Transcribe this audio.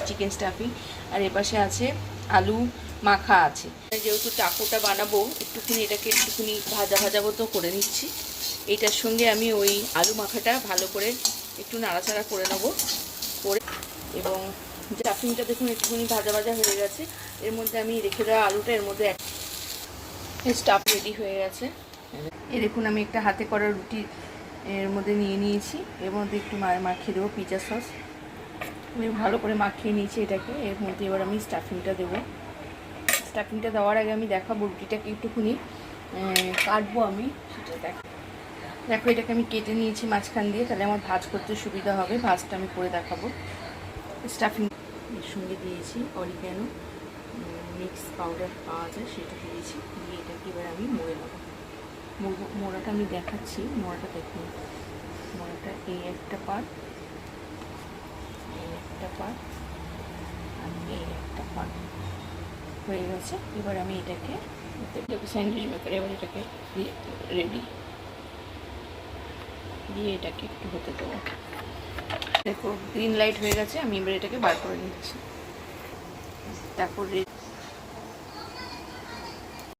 Chicken stuffing, আর এপাশে আছে আলু মাখা আছে। যেহেতু টাকোটা বানাবো একটুখানি এটাকে একটুখানি ভাজা ভাজা মতো করে নিচ্ছি। এইটার সঙ্গে আমি ওই আলু মাখাটা ভালো করে একটু নাড়াচাড়া করে নেবো করে, এবং স্টাফিংটা দেখুন একটুখানি ভাজা ভাজা হয়ে গেছে। এর মধ্যে আমি রেখে দেওয়া আলুটা এর মধ্যে স্টাফ রেডি হয়ে গেছে। এই দেখুন আমি একটা হাতে করা রুটি এর মধ্যে নিয়ে নিয়েছি, এর মধ্যে একটু মাখিয়ে দেবো পিৎজা সস। আমি ভালো করে মাখিয়ে নিয়েছি এটাকে। এর মধ্যে এবার আমি স্টাফিংটা দেবো। স্টাফিংটা দেওয়ার আগে আমি দেখাবো রুটিটাকে একটুখানি কাটবো আমি, সেটা দেখো এটাকে আমি কেটে নিয়েছি মাঝখান দিয়ে, তাহলে আমার ভাজ করতে সুবিধা হবে। ভাজটা আমি করে দেখাবো। স্টাফিং এর সঙ্গে দিয়েছি অরিগ্যানো মিক্স পাউডার পাওয়া যায়, সেটা দিয়েছি। দিয়ে এটাকে এবার আমি মুড়ে নেবো। মোড়াটা আমি দেখাচ্ছি, মোড়াটা দেখুন। মোড়াটা এই একটা পার্ট, এই একটা পার্ট, আর এই একটা পার্ট হয়ে গেছে। এবার আমি এটাকে স্যান্ডউইচ মেকারে এবার এটাকে রেডি দিয়ে এটাকে একটু হতে দেবো। দেখো গ্রিন লাইট হয়ে গেছে, আমি এবার এটাকে বার করে নিচ্ছি। তারপর